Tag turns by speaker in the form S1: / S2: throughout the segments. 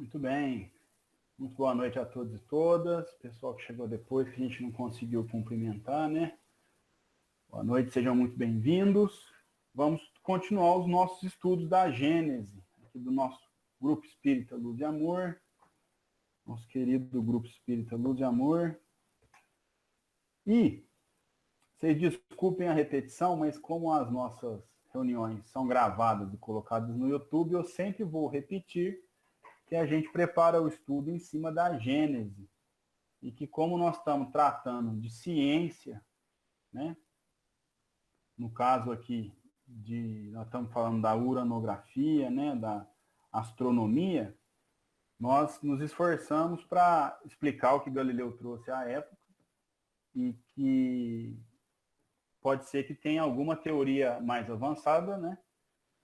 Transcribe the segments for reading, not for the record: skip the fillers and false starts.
S1: Muito bem. Muito boa noite a todos e todas. Pessoal que chegou depois, que a gente não conseguiu cumprimentar, né? Boa noite, sejam muito bem-vindos. Vamos continuar os nossos estudos da Gênese, aqui do nosso Grupo Espírita Luz e Amor. Nosso querido Grupo Espírita Luz e Amor. E, vocês desculpem a repetição, mas como as nossas reuniões são gravadas e colocadas no YouTube, eu sempre vou repetir que a gente prepara o estudo em cima da Gênese. E que como nós estamos tratando de ciência, né? No caso aqui, nós estamos falando da uranografia, né? Da astronomia, nós nos esforçamos para explicar o que Galileu trouxe à época e que pode ser que tenha alguma teoria mais avançada, né?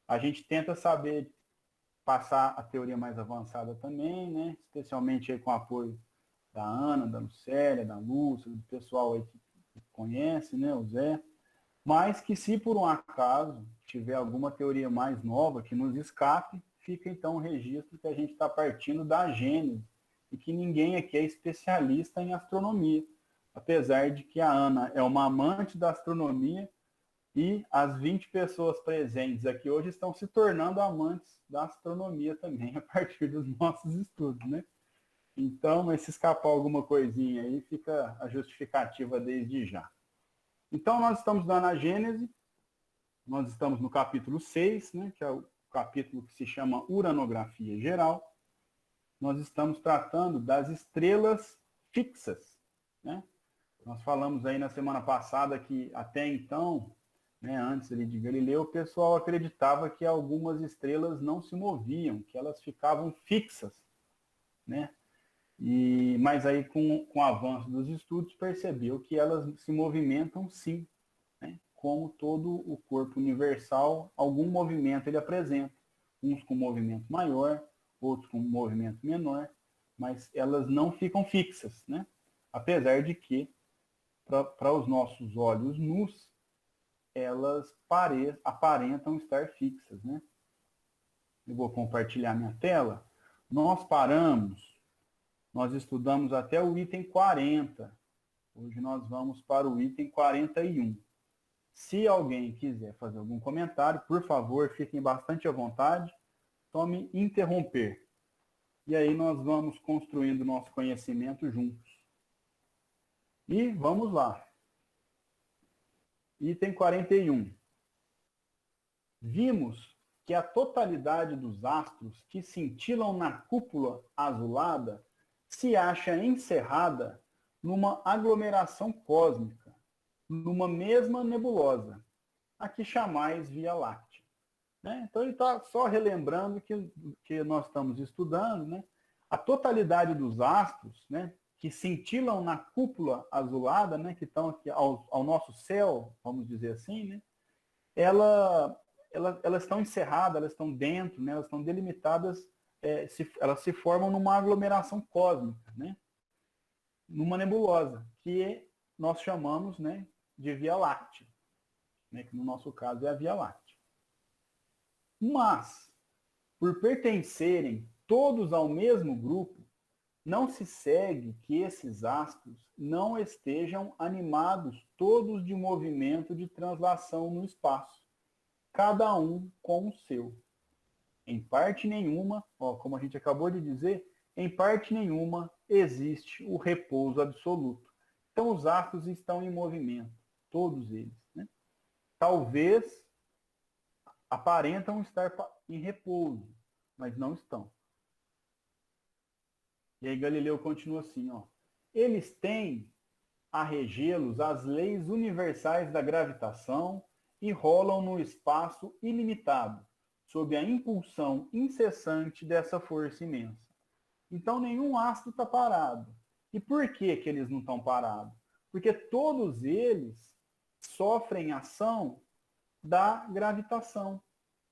S1: A gente tenta saber passar a teoria mais avançada também, né? Especialmente aí com o apoio da Ana, da Lucélia, da Lúcia, do pessoal aí que conhece, né? O Zé. Mas que se por um acaso tiver alguma teoria mais nova que nos escape, fica então o registro que a gente está partindo da Gênese e que ninguém aqui é especialista em astronomia. Apesar de que a Ana é uma amante da astronomia e as 20 pessoas presentes aqui hoje estão se tornando amantes da astronomia também a partir dos nossos estudos, né? Então, mas se escapar alguma coisinha aí, fica a justificativa desde já. Então, nós estamos lá na Gênese, nós estamos no capítulo 6, né, que é o capítulo que se chama Uranografia Geral. Nós estamos tratando das estrelas fixas, né? Nós falamos aí na semana passada que até então, né, antes ali de Galileu, o pessoal acreditava que algumas estrelas não se moviam, que elas ficavam fixas, né? Mas aí com o avanço dos estudos percebeu que elas se movimentam sim, né? Como todo o corpo universal, algum movimento ele apresenta, uns com movimento maior, outros com movimento menor, mas elas não ficam fixas, né? Apesar de que, para os nossos olhos nus, elas aparentam estar fixas, né? Eu vou compartilhar minha tela. Nós estudamos até o item 40. Hoje nós vamos para o item 41. Se alguém quiser fazer algum comentário, por favor, fiquem bastante à vontade, tome interromper. E aí nós vamos construindo nosso conhecimento juntos. E vamos lá. Item 41. Vimos que a totalidade dos astros que cintilam na cúpula azulada se acha encerrada numa aglomeração cósmica, numa mesma nebulosa, a que chamais Via Láctea. Né? Então ele está só relembrando que nós estamos estudando, né? A totalidade dos astros, né, que cintilam na cúpula azulada, né, que estão aqui ao nosso céu, vamos dizer assim, né, elas estão encerradas, elas estão dentro, né, elas estão delimitadas, elas se formam numa aglomeração cósmica, né, numa nebulosa, que nós chamamos, né, de Via Láctea, né, que no nosso caso é a Via Láctea. Mas, por pertencerem todos ao mesmo grupo, não se segue que esses astros não estejam animados todos de movimento de translação no espaço, cada um com o seu. Em parte nenhuma, como a gente acabou de dizer, em parte nenhuma existe o repouso absoluto. Então os astros estão em movimento, todos eles, né? Talvez aparentam estar em repouso, mas não estão. E aí Galileu continua assim, eles têm a regê-los as leis universais da gravitação e rolam no espaço ilimitado, sob a impulsão incessante dessa força imensa. Então nenhum astro está parado. E por que eles não estão parados? Porque todos eles sofrem ação da gravitação,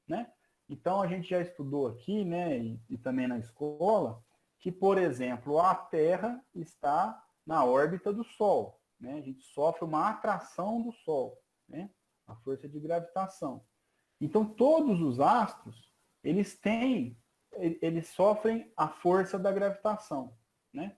S1: né? Então a gente já estudou aqui, né, e também na escola, que, por exemplo, a Terra está na órbita do Sol, né? A gente sofre uma atração do Sol, né? A força de gravitação. Então todos os astros, eles têm eles sofrem a força da gravitação, né?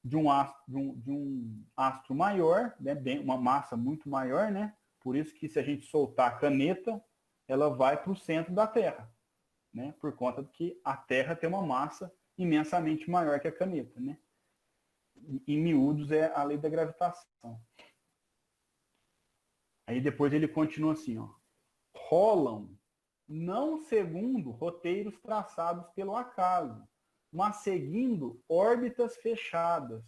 S1: De um astro maior, né? Uma massa muito maior, né? Por isso que se a gente soltar a caneta, ela vai para o centro da Terra, né? Por conta de que a Terra tem uma massa imensamente maior que a caneta, né? Em miúdos é a lei da gravitação. Aí depois ele continua assim, ó. Rolam não segundo roteiros traçados pelo acaso, mas seguindo órbitas fechadas,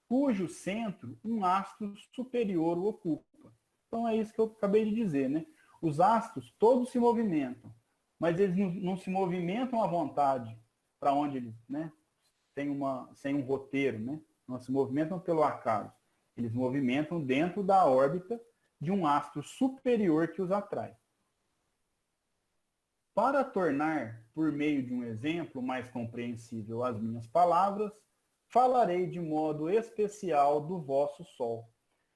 S1: cujo centro um astro superior o ocupa. Então é isso que eu acabei de dizer, né? Os astros todos se movimentam, mas eles não se movimentam à vontade para onde eles, né? Sem um roteiro, né? Não se movimentam pelo acaso. Eles movimentam dentro da órbita de um astro superior que os atrai. Para tornar, por meio de um exemplo mais compreensível as minhas palavras, falarei de modo especial do vosso Sol.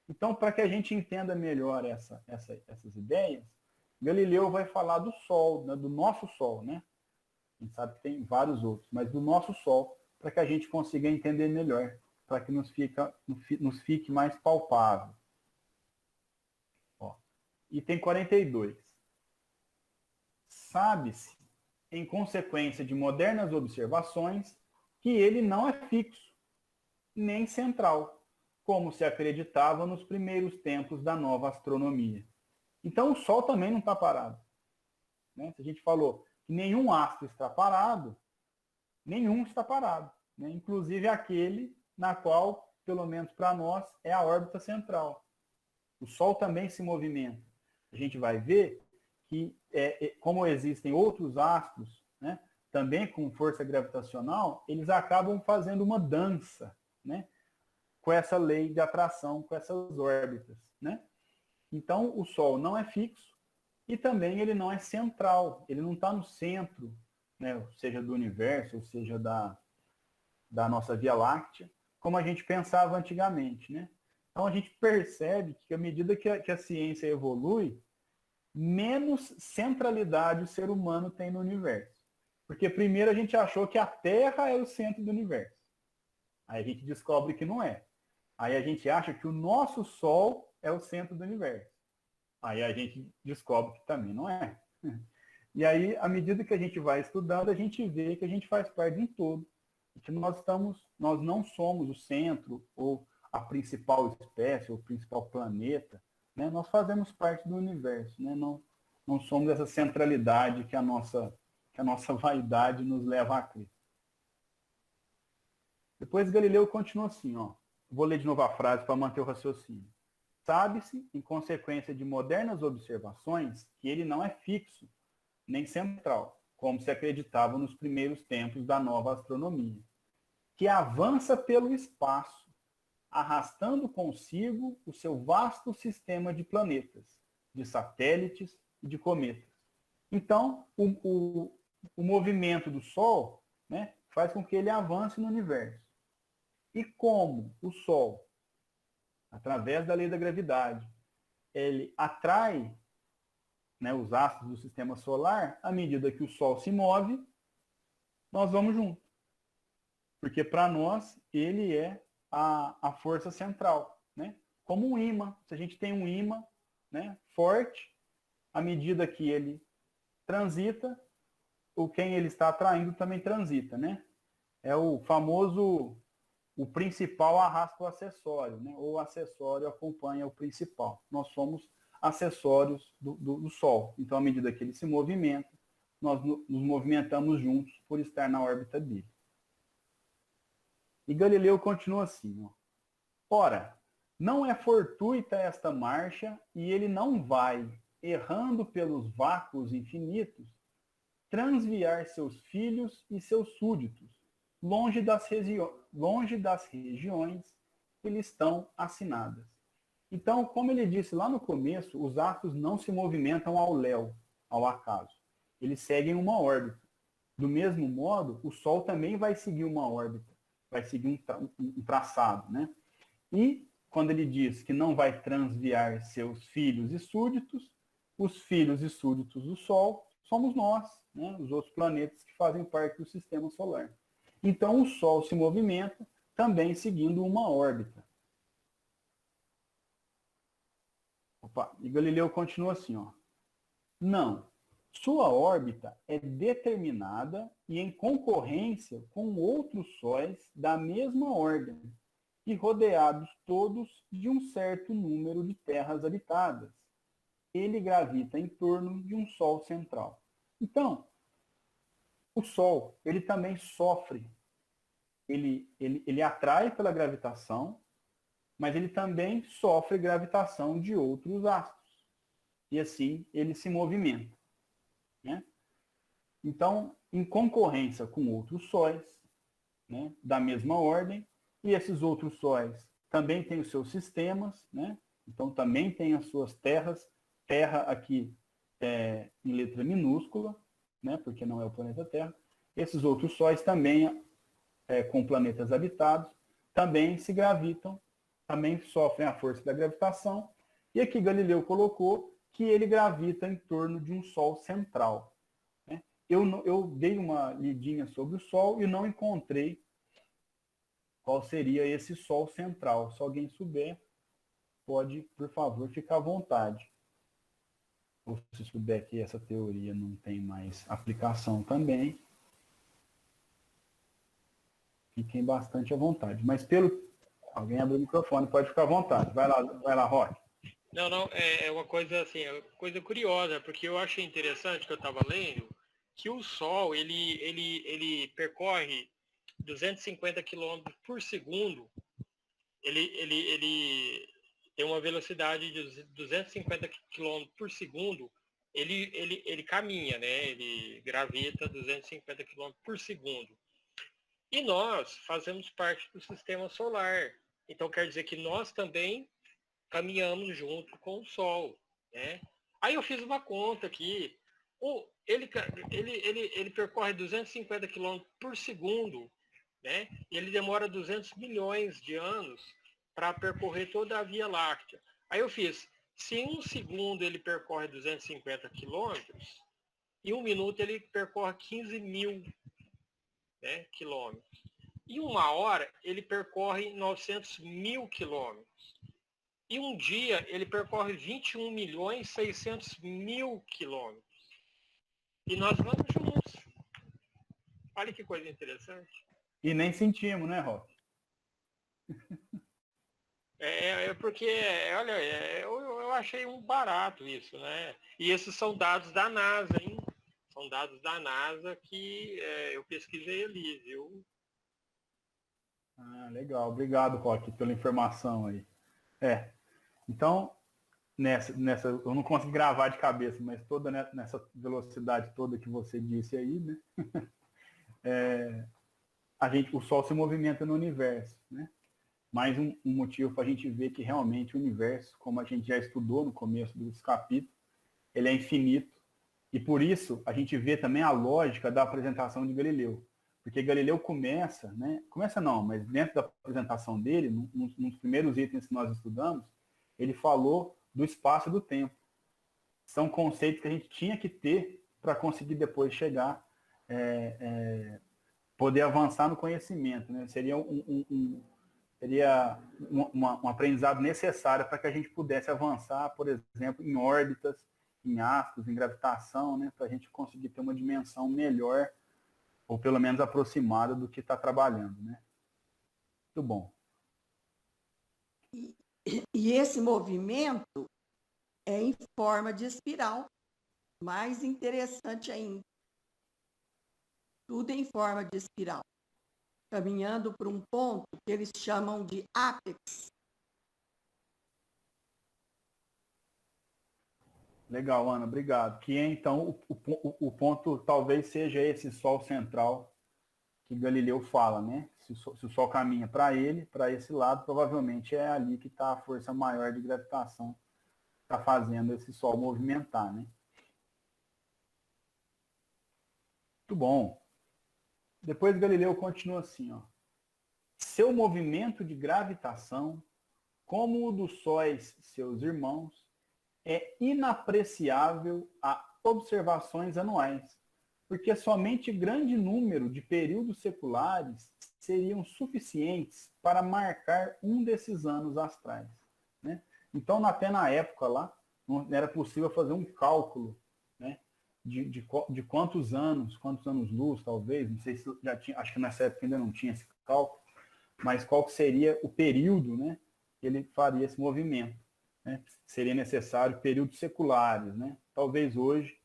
S1: Então, para que a gente entenda melhor essas ideias, Galileu vai falar do Sol, né, do nosso Sol, né? A gente sabe que tem vários outros, mas do nosso Sol, para que a gente consiga entender melhor, para que nos fique mais palpável. Ó, item 42. Sabe-se, em consequência de modernas observações, que ele não é fixo, nem central, como se acreditava nos primeiros tempos da nova astronomia. Então o Sol também não está parado, né? Se a gente falou que nenhum astro está parado, nenhum está parado, né? Inclusive aquele na qual, pelo menos para nós, é a órbita central. O Sol também se movimenta. A gente vai ver que, como existem outros astros, né, também com força gravitacional, eles acabam fazendo uma dança, né, com essa lei de atração, com essas órbitas, né? Então, o Sol não é fixo e também ele não é central, ele não está no centro, né, seja do universo, ou seja da nossa Via Láctea, como a gente pensava antigamente, né? Então, a gente percebe que, à medida que a ciência evolui, menos centralidade o ser humano tem no universo. Porque primeiro a gente achou que a Terra é o centro do universo. Aí a gente descobre que não é. Aí a gente acha que o nosso Sol é o centro do universo. Aí a gente descobre que também não é. E aí, à medida que a gente vai estudando, a gente vê que a gente faz parte de um todo. Que nós não somos o centro, ou a principal espécie, ou o principal planeta, né? Nós fazemos parte do universo, né? Não somos essa centralidade que a nossa vaidade nos leva a crer. Depois Galileu continua assim, ó. Vou ler de novo a frase para manter o raciocínio. Sabe-se, em consequência de modernas observações, que ele não é fixo, nem central, como se acreditava nos primeiros tempos da nova astronomia, que avança pelo espaço, arrastando consigo o seu vasto sistema de planetas, de satélites e de cometas. Então, o movimento do Sol, né, faz com que ele avance no universo. E como o Sol, através da lei da gravidade, ele atrai, né, os astros do sistema solar, à medida que o Sol se move, nós vamos junto. Porque para nós, ele é a força central, né? Como um ímã. Se a gente tem um ímã, né, forte, à medida que ele transita, quem ele está atraindo também transita, né? É o famoso, o principal arrasta o acessório, né? Ou o acessório acompanha o principal. Nós somos acessórios do Sol. Então, à medida que ele se movimenta, nós nos movimentamos juntos por estar na órbita dele. E Galileu continua assim, ó. Ora, não é fortuita esta marcha e ele não vai, errando pelos vácuos infinitos, transviar seus filhos e seus súditos, longe das regiões que lhe estão assinadas. Então, como ele disse lá no começo, os astros não se movimentam ao léu, ao acaso. Eles seguem uma órbita. Do mesmo modo, o Sol também vai seguir uma órbita, vai seguir um traçado, né? E quando ele diz que não vai transviar seus filhos e súditos, os filhos e súditos do Sol somos nós, né? Os outros planetas que fazem parte do sistema solar. Então, o Sol se movimenta também seguindo uma órbita. Opa, e Galileu continua assim, ó. Não, sua órbita é determinada e em concorrência com outros sóis da mesma ordem e rodeados todos de um certo número de terras habitadas. Ele gravita em torno de um Sol central. Então, o Sol, ele também sofre, ele atrai pela gravitação, mas ele também sofre gravitação de outros astros. E assim ele se movimenta, né? Então, em concorrência com outros sóis, né, da mesma ordem, e esses outros sóis também têm os seus sistemas, né? Então também tem as suas terras, terra aqui em letra minúscula, né, porque não é o planeta Terra. Esses outros sóis também, com planetas habitados, também se gravitam, também sofrem a força da gravitação. E aqui Galileu colocou que ele gravita em torno de um Sol central. Né? Eu dei uma lidinha sobre o Sol e não encontrei qual seria esse Sol central. Se alguém souber, pode, por favor, ficar à vontade. Ou se souber que essa teoria não tem mais aplicação também, fiquem bastante à vontade. Mas pelo... Alguém abre o microfone, pode ficar à vontade. Vai lá, Roque.
S2: Não, é uma coisa assim, é uma coisa curiosa, porque eu achei interessante que eu estava lendo que o Sol, ele percorre 250 km por segundo, ele tem uma velocidade de 250 km por segundo, ele caminha, né? Ele gravita 250 km por segundo. E nós fazemos parte do sistema solar. Então quer dizer que nós também caminhamos junto com o Sol, né? Aí eu fiz uma conta aqui. Ele percorre 250 km por segundo, né? E ele demora 200 milhões de anos para percorrer toda a Via Láctea. Aí eu fiz, se em um segundo ele percorre 250 quilômetros, em um minuto ele percorre 15 mil, né, quilômetros. Em uma hora ele percorre 900 mil quilômetros. E um dia ele percorre 21 milhões 600 mil quilômetros. E nós vamos juntos. Olha que coisa interessante.
S1: E nem sentimos, né, Roque?
S2: Porque, olha, eu achei um barato isso, né? E esses são dados da NASA, hein? São dados da NASA que eu pesquisei ali, viu?
S1: Ah, legal. Obrigado, Roque, pela informação aí. Então, nessa, eu não consigo gravar de cabeça, mas toda nessa velocidade toda que você disse aí, né? O Sol se movimenta no universo, né? Mais um motivo para a gente ver que realmente o universo, como a gente já estudou no começo dos capítulos, ele é infinito. E por isso a gente vê também a lógica da apresentação de Galileu. Porque Galileu começa, né? Começa não, mas dentro da apresentação dele, nos primeiros itens que nós estudamos, ele falou do espaço e do tempo. São conceitos que a gente tinha que ter para conseguir depois chegar, poder avançar no conhecimento, né? Seria um aprendizado necessário para que a gente pudesse avançar, por exemplo, em órbitas, em astros, em gravitação, né? Para a gente conseguir ter uma dimensão melhor, ou pelo menos aproximada do que está trabalhando, né? Muito bom.
S3: E esse movimento é em forma de espiral, mais interessante ainda. Tudo em forma de espiral, caminhando para um ponto que eles chamam de ápex.
S1: Legal, Ana, obrigado. Que então o ponto talvez seja esse Sol central que Galileu fala, né? Se o Sol caminha para ele, para esse lado, provavelmente é ali que está a força maior de gravitação que está fazendo esse Sol movimentar, né? Muito bom. Depois Galileu continua assim, ó. Seu movimento de gravitação, como o dos sóis seus irmãos, é inapreciável a observações anuais, porque somente grande número de períodos seculares seriam suficientes para marcar um desses anos astrais, né? Então, até na época lá, não era possível fazer um cálculo, né, de quantos anos-luz, talvez, não sei se já tinha, acho que nessa época ainda não tinha esse cálculo, mas qual que seria o período, né, que ele faria esse movimento, né? Seria necessário períodos seculares, né? Talvez hoje,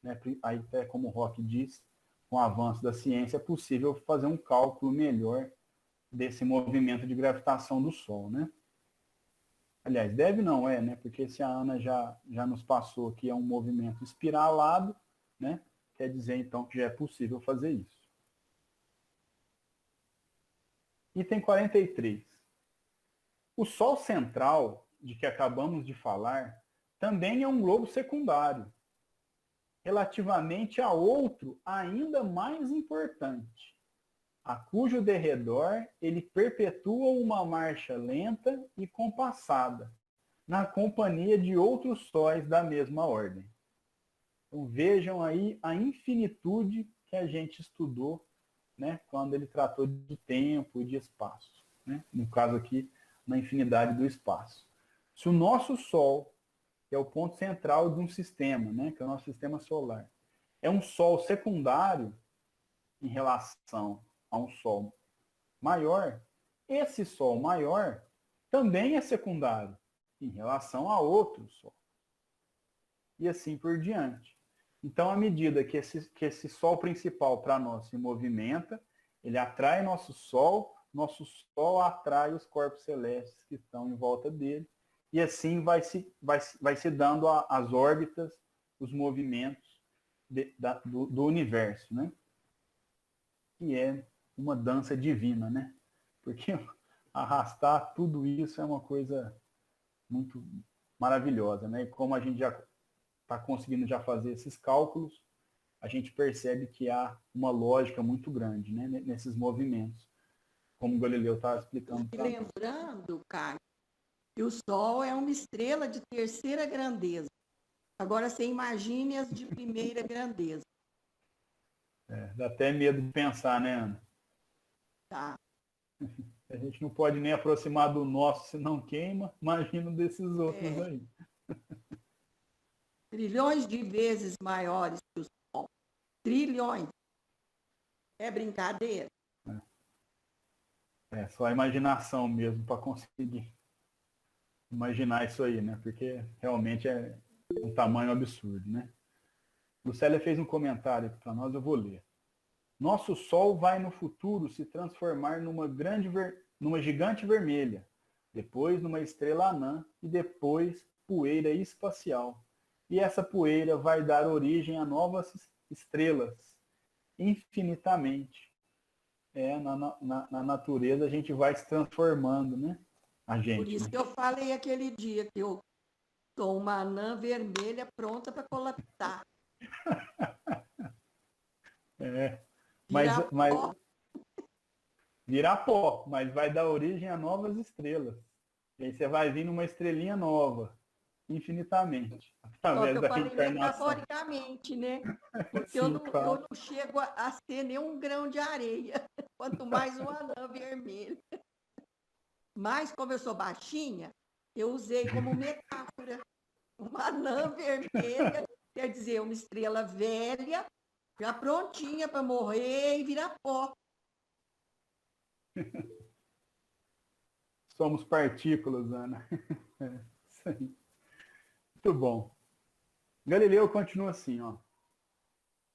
S1: né, aí até como o Roque disse, com o avanço da ciência, é possível fazer um cálculo melhor desse movimento de gravitação do Sol, né? Aliás, deve não é, né? Porque se a Ana já nos passou que é um movimento espiralado, né? Quer dizer, então, que já é possível fazer isso. Item 43. O Sol central, de que acabamos de falar, também é um globo secundário, relativamente a outro ainda mais importante, a cujo derredor ele perpetua uma marcha lenta e compassada, na companhia de outros sóis da mesma ordem. Então vejam aí a infinitude que a gente estudou, né, quando ele tratou de tempo e de espaço, né? No caso aqui, na infinidade do espaço. Se o nosso Sol, que é o ponto central de um sistema, né, que é o nosso sistema solar, é um Sol secundário em relação a um Sol maior, esse Sol maior também é secundário em relação a outro Sol. E assim por diante. Então, à medida que esse Sol principal para nós se movimenta, ele atrai nosso Sol atrai os corpos celestes que estão em volta dele, e assim vai se dando as órbitas, os movimentos do universo, né? Que é uma dança divina, né? Porque arrastar tudo isso é uma coisa muito maravilhosa, né? E como a gente já está conseguindo já fazer esses cálculos, a gente percebe que há uma lógica muito grande, né, nesses movimentos, como o Galileu estava explicando.
S3: E lembrando, Caio, que o Sol é uma estrela de terceira grandeza. Agora você imagine as de primeira grandeza.
S1: Dá até medo de pensar, né, Ana?
S3: Tá.
S1: A gente não pode nem aproximar do nosso se não queima, imagina desses outros aí.
S3: Trilhões de vezes maiores que o Sol. Trilhões. É brincadeira?
S1: É só a imaginação mesmo para conseguir imaginar isso aí, né? Porque realmente é um tamanho absurdo, né? Lucélia fez um comentário aqui para nós, eu vou ler. Nosso Sol vai no futuro se transformar numa gigante vermelha, depois numa estrela anã e depois poeira espacial. E essa poeira vai dar origem a novas estrelas, infinitamente. Na natureza a gente vai se transformando, né? A gente.
S3: Por isso que eu falei aquele dia que eu sou uma anã vermelha pronta para colapsar.
S1: Virar pó, mas vai dar origem a novas estrelas. E aí você vai vir numa estrelinha nova, infinitamente, através da reencarnação.
S3: Metaforicamente, né? Porque
S1: Sim,
S3: eu não
S1: claro.
S3: chego a ser nem um grão de areia, quanto mais uma anã vermelha. Mas, como eu sou baixinha, eu usei como metáfora. Uma anã vermelha, quer dizer, uma estrela velha, já prontinha para morrer e virar pó.
S1: Somos partículas, Ana. Isso aí. Muito bom. Galileu continua assim, ó.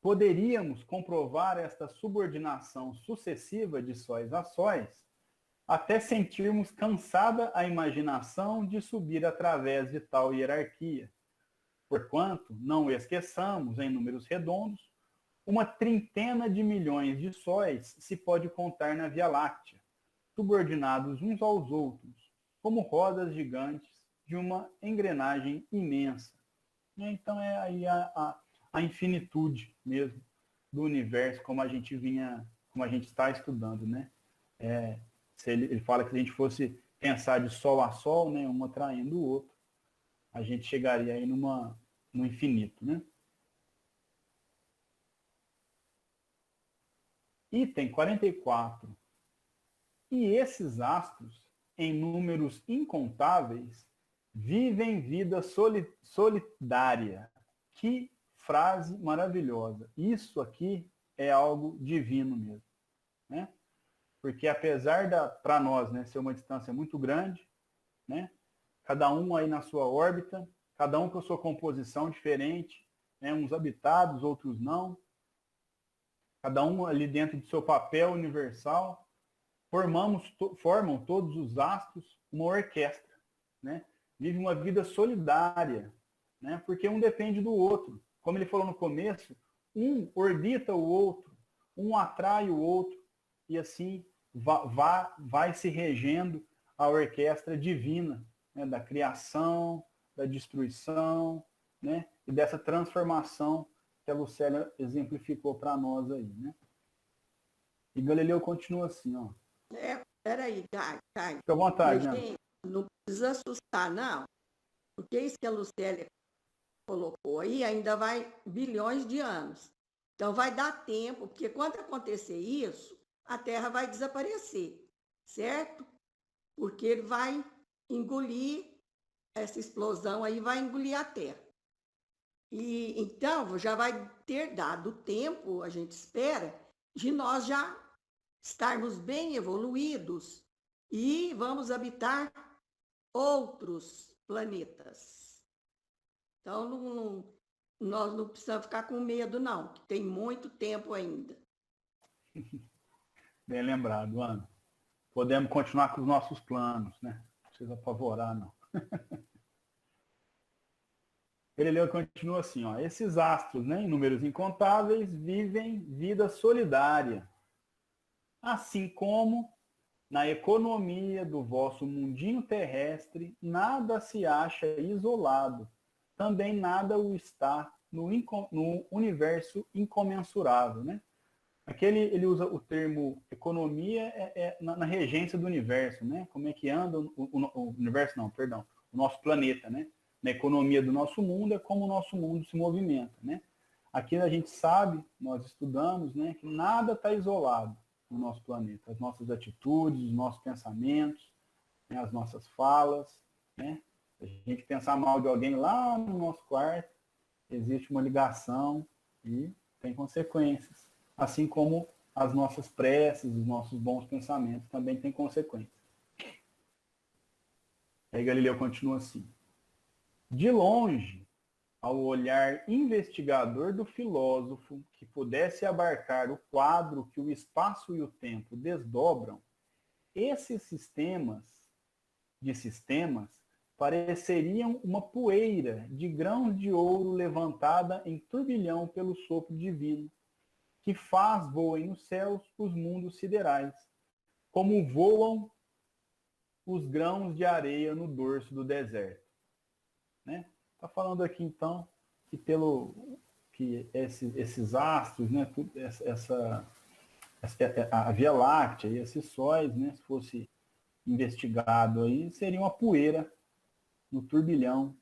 S1: Poderíamos comprovar esta subordinação sucessiva de sóis a sóis até sentirmos cansada a imaginação de subir através de tal hierarquia. Porquanto, não esqueçamos, em números redondos, uma trintena de milhões de sóis se pode contar na Via Láctea, subordinados uns aos outros, como rodas gigantes de uma engrenagem imensa. Então é aí a infinitude mesmo do universo, como a gente está estudando, né? Ele fala que se a gente fosse pensar de sol a sol, né, um atraindo o outro, a gente chegaria aí no infinito, né? Item 44. E esses astros, em números incontáveis, vivem vida solidária. Que frase maravilhosa. Isso aqui é algo divino mesmo, né? Porque apesar para nós, né, ser uma distância muito grande, né? Cada um aí na sua órbita, cada um com a sua composição diferente, né? Uns habitados, outros não. Cada um ali dentro do seu papel universal, formam todos os astros uma orquestra, né? Vive uma vida solidária, né? Porque um depende do outro. Como ele falou no começo, um orbita o outro, um atrai o outro, e assim vai se regendo a orquestra divina, né? Da criação, da destruição, né? E dessa transformação que a Lucélia exemplificou para nós aí, né? E Galileu continua assim, ó.
S3: Peraí, Caio.
S1: Fica à vontade,
S3: Mas,
S1: né?
S3: gente, não precisa assustar, não. Porque isso que a Lucélia colocou aí ainda vai bilhões de anos. Então vai dar tempo, porque quando acontecer isso, a Terra vai desaparecer, certo? Porque ele vai engolir, essa explosão aí vai engolir a Terra. E então já vai ter dado tempo, a gente espera, de nós já estarmos bem evoluídos e vamos habitar outros planetas. Então nós não precisamos ficar com medo, não, que tem muito tempo ainda.
S1: Bem lembrado, Ana. Podemos continuar com os nossos planos, né? Não precisa apavorar, não. Galileu continua assim, ó. Esses astros, né, em números incontáveis, vivem vida solidária. Assim como na economia do vosso mundinho terrestre, nada se acha isolado. Também nada o está no universo incomensurável, né? Aqui ele usa o termo economia na regência do universo, né? Como é que anda o universo, não, perdão, o nosso planeta, né? Na economia do nosso mundo é como o nosso mundo se movimenta, né? Aqui a gente sabe, nós estudamos, né, que nada está isolado no nosso planeta. As nossas atitudes, os nossos pensamentos, né, as nossas falas, né? A gente pensar mal de alguém lá no nosso quarto, existe uma ligação e tem consequências. Assim como as nossas preces, os nossos bons pensamentos também têm consequências. Aí Galileu continua assim. De longe, ao olhar investigador do filósofo que pudesse abarcar o quadro que o espaço e o tempo desdobram, esses sistemas pareceriam uma poeira de grãos de ouro levantada em turbilhão pelo sopro divino, que voem nos céus os mundos siderais, como voam os grãos de areia no dorso do deserto. Né? Está falando aqui, então, que esses astros, né, a Via Láctea e esses sóis, né, se fosse investigado aí, seria uma poeira no turbilhão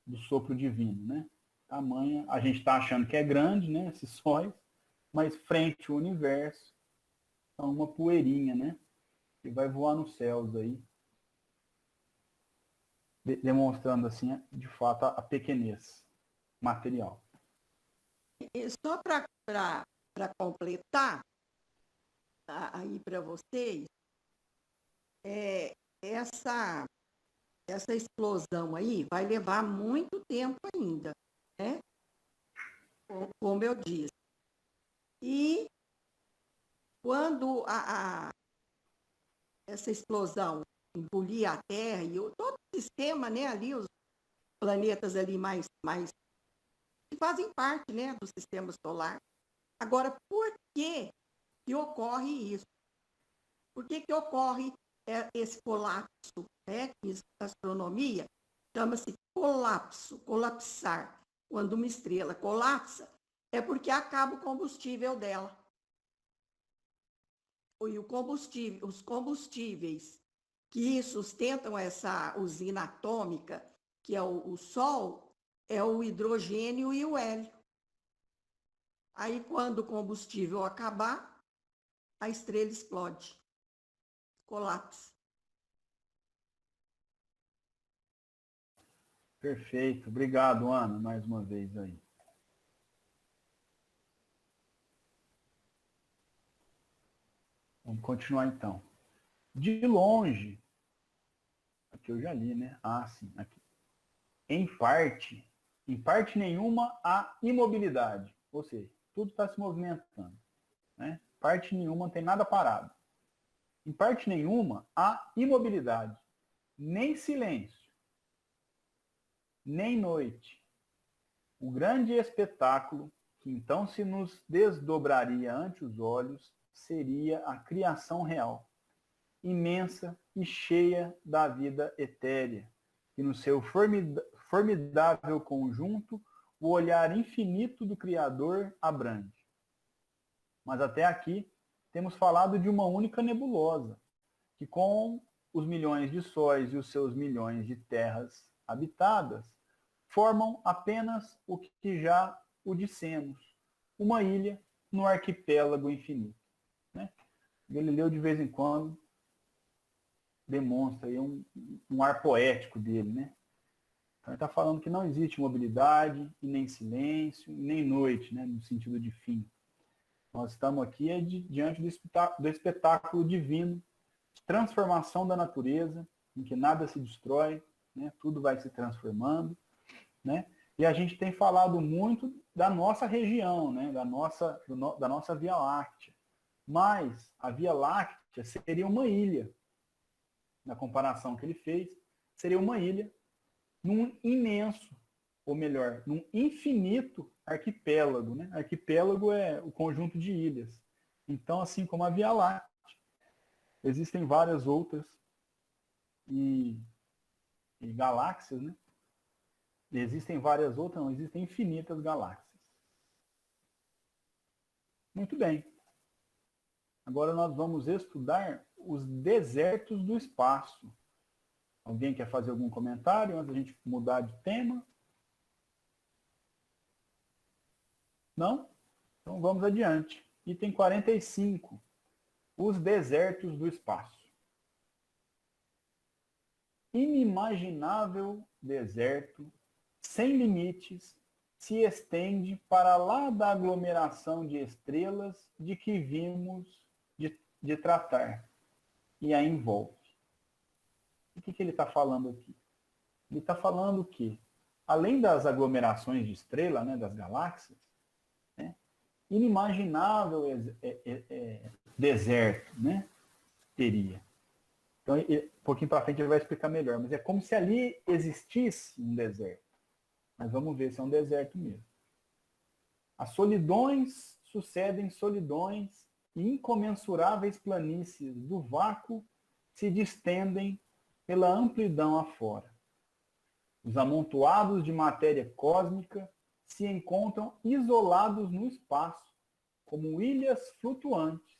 S1: do sopro divino, né? Tamanha, a gente está achando que é grande, né, esses sóis, mas frente ao universo, são uma poeirinha, né? Que vai voar nos céus aí, demonstrando assim, de fato, a pequenez material.
S3: E só para completar aí para vocês, essa explosão aí vai levar muito tempo ainda, né? Como eu disse. E quando essa explosão engolir a Terra e todo o sistema, né, ali, os planetas ali mais que fazem parte, né, do sistema solar. Agora, por que ocorre isso? Por que ocorre esse colapso, né? Que a astronomia chama-se colapsar. Quando uma estrela colapsa, é porque acaba o combustível dela. E os combustíveis que sustentam essa usina atômica, que é o Sol, é o hidrogênio e o hélio. Aí, quando o combustível acabar, a estrela explode. Colapso.
S1: Perfeito. Obrigado, Ana, mais uma vez aí. Vamos continuar então. De longe, aqui eu já li, né? Ah, sim, aqui. Em parte nenhuma, há imobilidade. Ou seja, tudo está se movimentando. Né? Parte nenhuma, não tem nada parado. Em parte nenhuma, há imobilidade. Nem silêncio, nem noite. O grande espetáculo que então se nos desdobraria ante os olhos seria a criação real, imensa e cheia da vida etérea, e no seu formidável conjunto o olhar infinito do Criador abrange. Mas até aqui temos falado de uma única nebulosa, que com os milhões de sóis e os seus milhões de terras habitadas, formam apenas o que já o dissemos, uma ilha no arquipélago infinito. Né? Galileu, de vez em quando, demonstra aí um ar poético dele. Né? Então, ele está falando que não existe mobilidade, e nem silêncio, e nem noite, né? No sentido de fim. Nós estamos aqui diante do espetáculo divino, de transformação da natureza, em que nada se destrói, né? Tudo vai se transformando. Né? E a gente tem falado muito da nossa região, né? da nossa Via Láctea. Mas a Via Láctea seria uma ilha, na comparação que ele fez, seria uma ilha num imenso, ou melhor, num infinito arquipélago. Né? Arquipélago é o conjunto de ilhas. Então, assim como a Via Láctea, existem várias outras e galáxias, né? Existem várias outras, não, existem infinitas galáxias. Muito bem. Agora nós vamos estudar os desertos do espaço. Alguém quer fazer algum comentário antes da gente mudar de tema? Não? Então vamos adiante. Item 45. Os desertos do espaço. Inimaginável deserto sem limites, se estende para lá da aglomeração de estrelas de que vimos de tratar, e a envolve. O que ele está falando aqui? Ele está falando que, além das aglomerações de estrela, né, das galáxias, né, inimaginável deserto, né, teria. Então, um pouquinho para frente ele vai explicar melhor, mas é como se ali existisse um deserto. Mas vamos ver se é um deserto mesmo. As solidões sucedem solidões e incomensuráveis planícies do vácuo se distendem pela amplidão afora. Os amontoados de matéria cósmica se encontram isolados no espaço, como ilhas flutuantes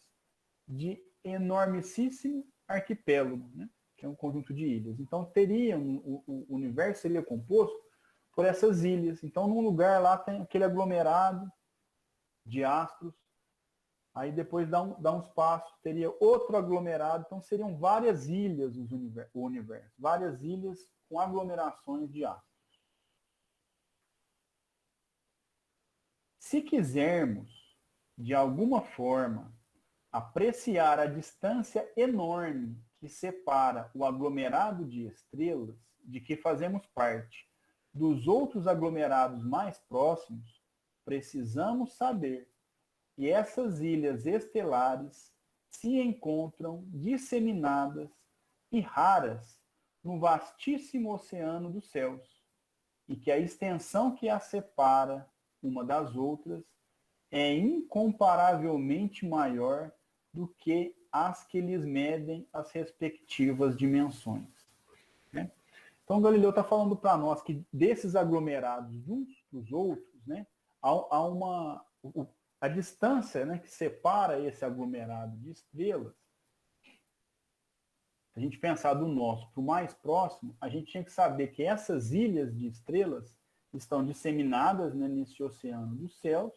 S1: de enormíssimo arquipélago, né? Que é um conjunto de ilhas. Então, o universo seria composto por essas ilhas. Então, num lugar lá tem aquele aglomerado de astros, aí depois dá um espaço, teria outro aglomerado, então seriam várias ilhas o universo, várias ilhas com aglomerações de astros. Se quisermos, de alguma forma, apreciar a distância enorme que separa o aglomerado de estrelas de que fazemos parte dos outros aglomerados mais próximos, precisamos saber que essas ilhas estelares se encontram disseminadas e raras no vastíssimo oceano dos céus, e que a extensão que as separa uma das outras é incomparavelmente maior do que as que lhes medem as respectivas dimensões. Né? Então, Galileu está falando para nós que desses aglomerados uns dos outros, né, a distância, né, que separa esse aglomerado de estrelas, se a gente pensar do nosso para o mais próximo, a gente tinha que saber que essas ilhas de estrelas estão disseminadas, né, nesse oceano dos céus,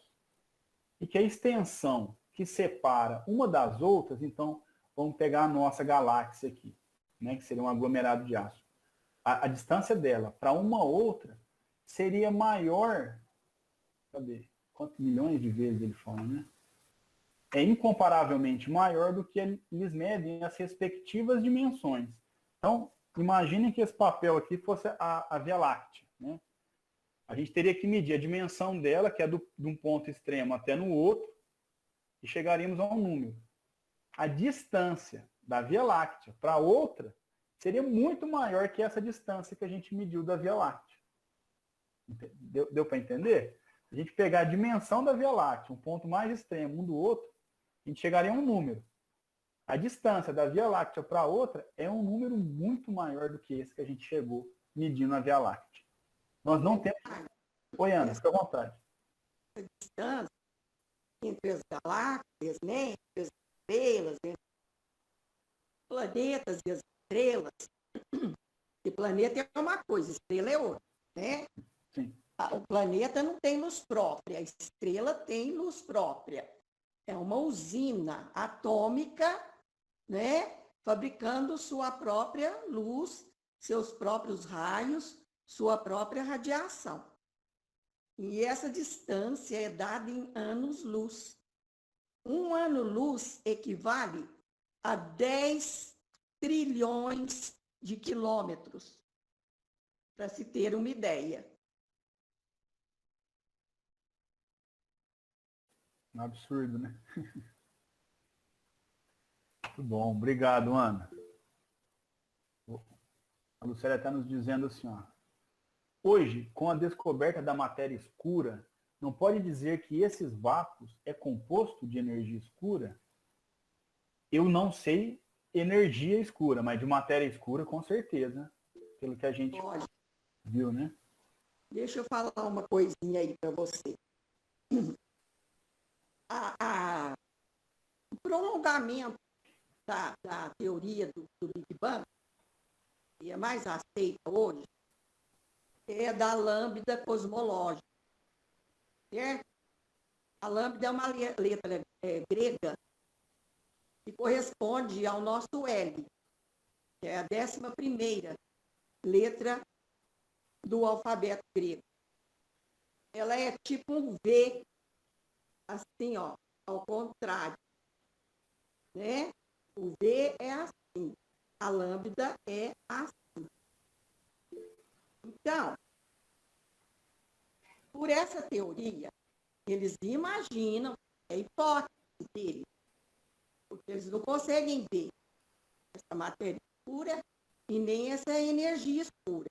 S1: e que a extensão que separa uma das outras, então vamos pegar a nossa galáxia aqui, né, que seria um aglomerado de aço. A distância dela para uma outra seria maior, cadê? Quantos milhões de vezes ele fala, né? É incomparavelmente maior do que eles medem as respectivas dimensões. Então, imaginem que esse papel aqui fosse a Via Láctea, né? A gente teria que medir a dimensão dela, que é de um ponto extremo até no outro, e chegaríamos a um número. A distância da Via Láctea para outra seria muito maior que essa distância que a gente mediu da Via Láctea. Deu para entender? Se a gente pegar a dimensão da Via Láctea, um ponto mais extremo um do outro, a gente chegaria a um número. A distância da Via Láctea para outra é um número muito maior do que esse que a gente chegou medindo a Via Láctea. Nós não temos... Oi, Ana, fica à vontade.
S3: A distância entre as galáxias, né? Entre as estrelas, entre os planetas e as estrelas. E planeta é uma coisa, estrela é outra, né?
S1: Sim.
S3: O planeta não tem luz própria, a estrela tem luz própria. É uma usina atômica, né? Fabricando sua própria luz, seus próprios raios, sua própria radiação. E essa distância é dada em anos-luz. Um ano-luz equivale a 10 trilhões de quilômetros, para se ter uma ideia.
S1: Um absurdo, né? Muito bom, obrigado, Ana. A Lucélia está nos dizendo assim, ó. Hoje, com a descoberta da matéria escura, não pode dizer que esses vácuos é composto de energia escura? Eu não sei energia escura, mas de matéria escura, com certeza, pelo que a gente viu, né?
S3: Deixa eu falar uma coisinha aí para você. O prolongamento da teoria do Big Bang, que é mais aceita hoje, é da lambda cosmológica. Certo? A lambda é uma letra grega que corresponde ao nosso L, que é a 11ª letra do alfabeto grego. Ela é tipo um V, assim, ó, ao contrário, né? O V é assim, a lambda é assim. Então, por essa teoria, eles imaginam, é hipótese deles, porque eles não conseguem ver essa matéria escura e nem essa energia escura.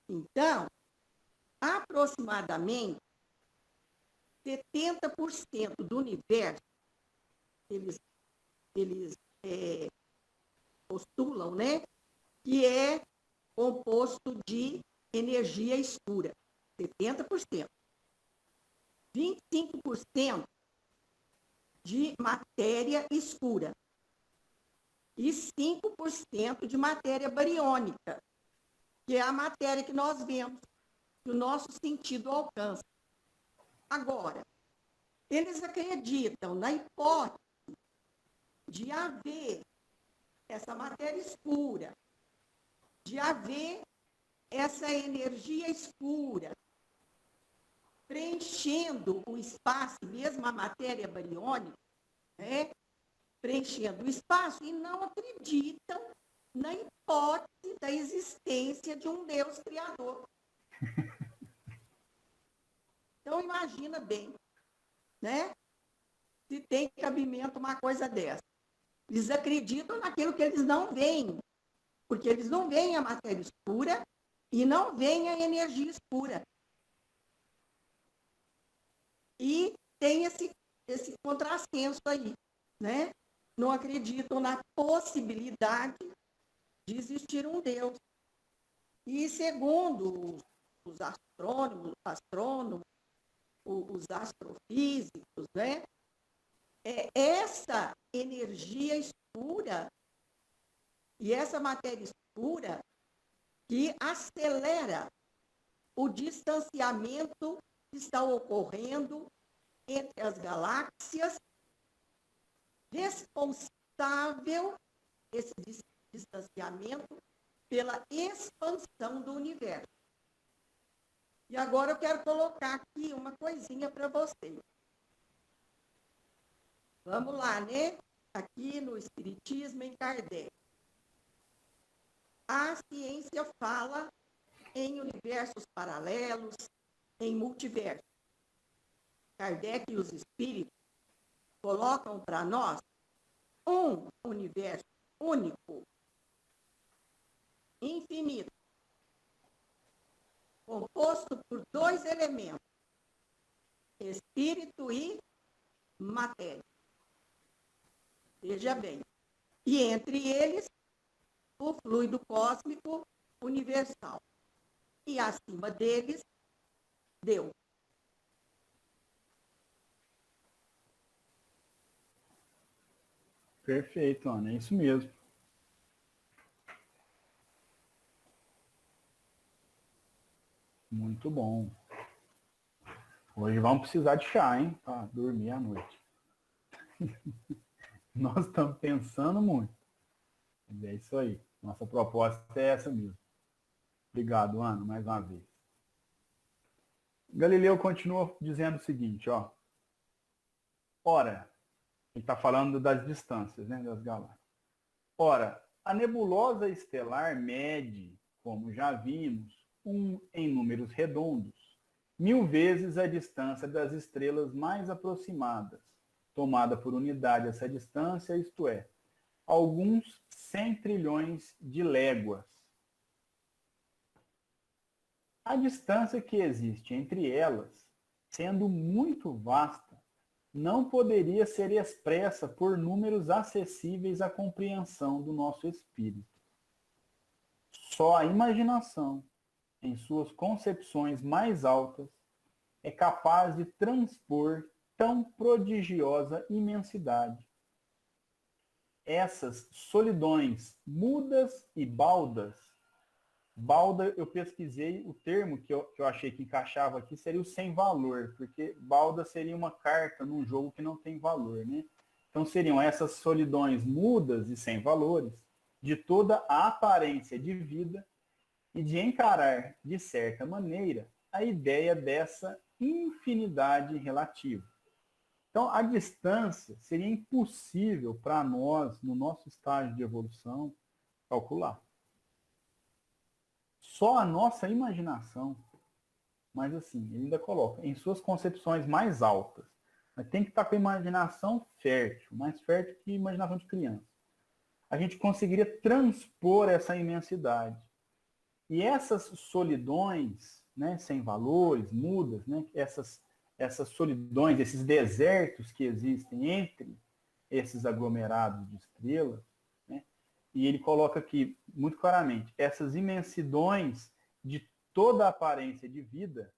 S3: Então, aproximadamente 70% do universo, eles postulam, né, que é composto de energia escura. 70%. 25% de matéria escura. E 5% de matéria bariônica, que é a matéria que nós vemos, que o nosso sentido alcança. Agora, eles acreditam na hipótese de haver essa matéria escura, de haver essa energia escura preenchendo o espaço, mesmo a matéria bariônica, né? Preenchendo o espaço, e não acreditam na hipótese da existência de um Deus criador. Então, imagina bem, né? Se tem cabimento uma coisa dessa. Eles acreditam naquilo que eles não veem, porque eles não veem a matéria escura e não veem a energia escura. E tem esse contrassenso aí, né? Não acreditam na possibilidade de existir um Deus. E segundo os astrônomos, os astrofísicos, né? Essa energia escura e essa matéria escura que acelera o distanciamento que está ocorrendo entre as galáxias responsável, esse distanciamento, pela expansão do universo. E agora eu quero colocar aqui uma coisinha para vocês. Vamos lá, né? Aqui no Espiritismo, em Kardec. A ciência fala em universos paralelos, em multiversos. Kardec e os espíritos colocam para nós um universo único, infinito, composto por dois elementos, espírito e matéria. Veja bem. E entre eles, o fluido cósmico universal. E acima deles, Deus.
S1: Perfeito, Ana, é isso mesmo. Muito bom. Hoje vamos precisar de chá, hein? Para dormir à noite. Nós estamos pensando muito. Mas é isso aí. Nossa proposta é essa mesmo. Obrigado, Ana, mais uma vez. Galileu continua dizendo o seguinte, ó. Ora, ele está falando das distâncias, né, das galáxias. Ora, a nebulosa estelar mede, como já vimos, em números redondos, 1000 vezes a distância das estrelas mais aproximadas, tomada por unidade essa distância, isto é, alguns 100 trilhões de léguas. A distância que existe entre elas, sendo muito vasta, não poderia ser expressa por números acessíveis à compreensão do nosso espírito. Só a imaginação, em suas concepções mais altas, é capaz de transpor tão prodigiosa imensidade. Essas solidões mudas e baldas, balda, eu pesquisei o termo que eu achei que encaixava aqui, seria o sem valor, porque balda seria uma carta num jogo que não tem valor, né? Então seriam essas solidões mudas e sem valores, de toda a aparência de vida, e de encarar, de certa maneira, a ideia dessa infinidade relativa. Então, a distância seria impossível para nós, no nosso estágio de evolução, calcular. Só a nossa imaginação, mas assim, ele ainda coloca, em suas concepções mais altas, mas tem que estar com a imaginação fértil, mais fértil que a imaginação de criança. A gente conseguiria transpor essa imensidade. E essas solidões, né, sem valores, mudas, né, essas solidões, esses desertos que existem entre esses aglomerados de estrelas, né, e ele coloca aqui muito claramente, essas imensidões de toda a aparência de vida,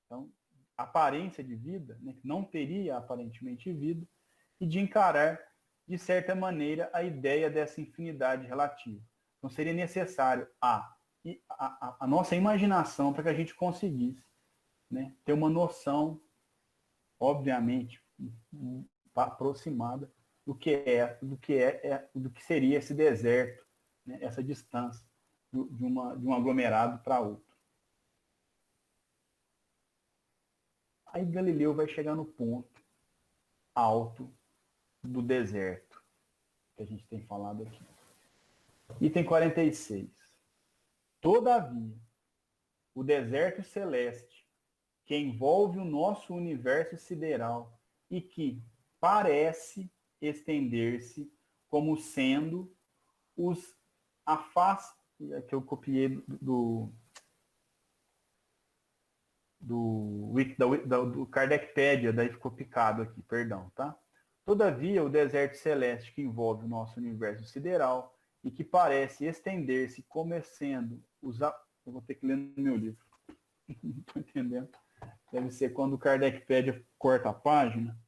S1: então, aparência de vida, né, que não teria aparentemente vida, e de encarar, de certa maneira, a ideia dessa infinidade relativa. Então, seria necessário a nossa imaginação para que a gente conseguisse, né, ter uma noção, obviamente, aproximada do que seria esse deserto, né, essa distância de um aglomerado para outro. Aí Galileu vai chegar no ponto alto do deserto, que a gente tem falado aqui. Item 46. Todavia, o deserto celeste, que envolve o nosso universo sideral e que parece estender-se como sendo a face, que eu copiei do Kardecpédia, daí ficou picado aqui, perdão, tá? Todavia, o deserto celeste que envolve o nosso universo sideral e que parece estender-se como sendo eu vou ter que ler no meu livro. Não estou entendendo. Deve ser quando o Kardecpédia corta a página,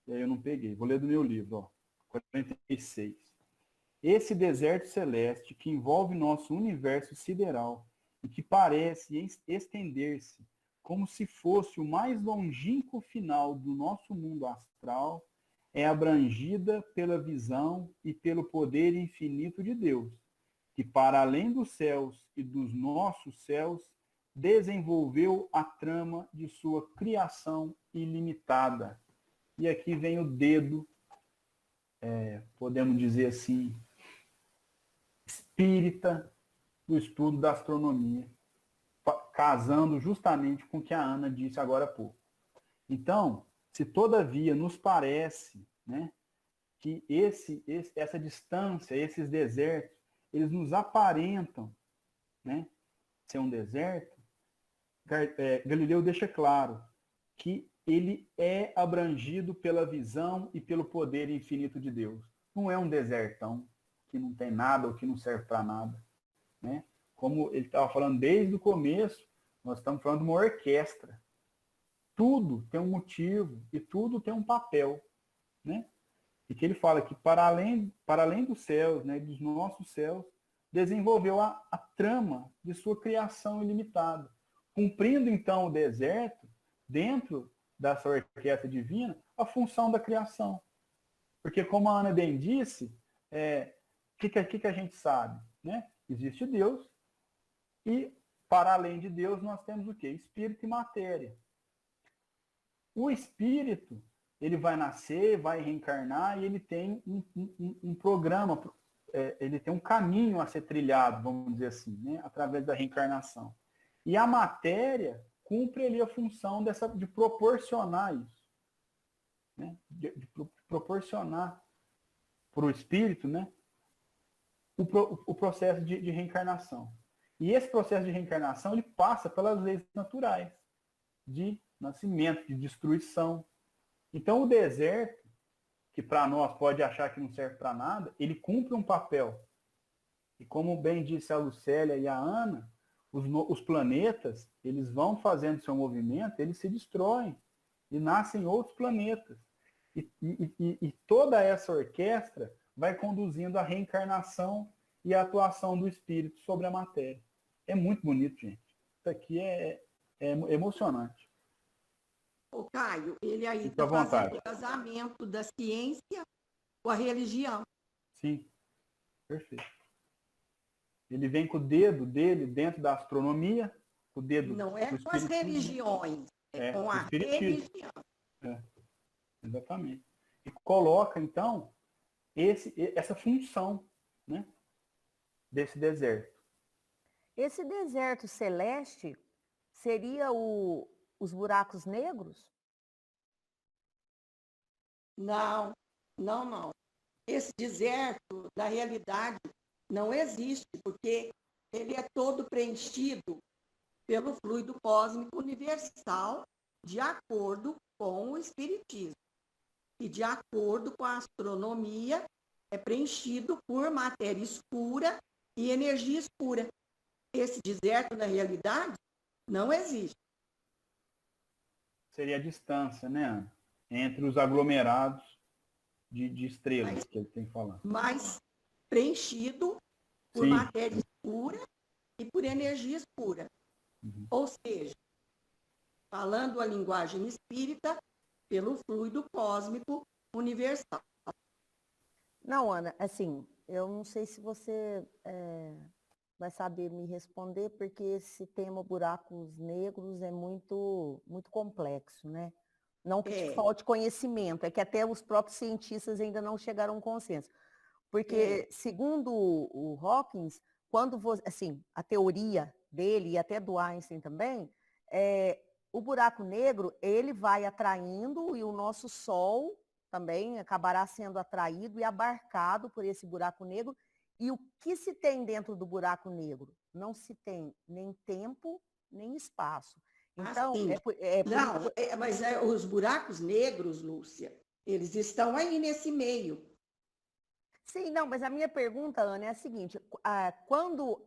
S1: e aí eu não peguei. Vou ler do meu livro, ó. 46. Esse deserto celeste que envolve nosso universo sideral e que parece estender-se como se fosse o mais longínquo final do nosso mundo astral é abrangida pela visão e pelo poder infinito de Deus, que para além dos céus e dos nossos céus, desenvolveu a trama de sua criação ilimitada. E aqui vem o dedo, podemos dizer assim, espírita do estudo da astronomia, casando justamente com o que a Ana disse agora há pouco. Então, se todavia nos parece, né, que essa distância, esses desertos, eles nos aparentam, né, ser um deserto, Galileu deixa claro que ele é abrangido pela visão e pelo poder infinito de Deus. Não é um desertão que não tem nada ou que não serve para nada, né? Como ele estava falando desde o começo, nós estamos falando de uma orquestra. Tudo tem um motivo e tudo tem um papel, né? E que ele fala que para além dos céus, né, dos nossos céus, desenvolveu a trama de sua criação ilimitada, cumprindo então o deserto, dentro dessa orquestra divina, a função da criação. Porque como a Ana bem disse, que a gente sabe? Né? Existe Deus e, para além de Deus, nós temos o quê? Espírito e matéria. O espírito, ele vai nascer, vai reencarnar e ele tem um programa, ele tem um caminho a ser trilhado, vamos dizer assim, né? Através da reencarnação. E a matéria cumpre ali a função de proporcionar isso. Né? De proporcionar para o espírito, né? O processo de reencarnação. E esse processo de reencarnação ele passa pelas leis naturais de nascimento, de destruição. Então o deserto, que para nós pode achar que não serve para nada, ele cumpre um papel. E como bem disse a Lucélia e a Ana, os planetas, eles vão fazendo seu movimento, eles se destroem e nascem outros planetas. E toda essa orquestra vai conduzindo a reencarnação e a atuação do espírito sobre a matéria. É muito bonito, gente. Isso aqui é emocionante.
S3: O Caio, ele aí
S1: Fica
S3: está
S1: à vontade.
S3: fazendo o casamento da ciência com a religião.
S1: Sim, perfeito. Ele vem com o dedo dele dentro da astronomia, o dedo
S3: Não é
S1: do
S3: com as
S1: espiritismo.
S3: religiões, é com a
S1: espiritismo.
S3: religião.
S1: Exatamente. E coloca, então, essa função, né, desse deserto.
S4: Esse deserto celeste seria os buracos negros?
S3: Não, não, não. Esse deserto, na realidade, não existe, porque ele é todo preenchido pelo fluido cósmico universal, de acordo com o Espiritismo. E de acordo com a astronomia, é preenchido por matéria escura e energia escura. Esse deserto, na realidade, não existe.
S1: Seria a distância, né, Ana? Entre os aglomerados de estrelas que ele tem falado.
S3: Mas preenchido por
S1: Sim.
S3: matéria escura e por energia escura.
S1: Uhum.
S3: Ou seja, falando a linguagem espírita, pelo fluido cósmico universal.
S4: Não, Ana, assim, eu não sei se você vai saber me responder, porque esse tema buracos negros é muito, muito complexo, né? Não que te falte conhecimento, é que até os próprios cientistas ainda não chegaram a um consenso. Porque, segundo o Hawkins, quando assim, a teoria dele e até do Einstein também, o buraco negro, ele vai atraindo e o nosso Sol também acabará sendo atraído e abarcado por esse buraco negro. E o que se tem dentro do buraco negro? Não se tem nem tempo, nem espaço. Então,
S3: mas os buracos negros, Lúcia, eles estão aí nesse meio.
S4: Sim, não, mas a minha pergunta, Ana, é a seguinte, quando,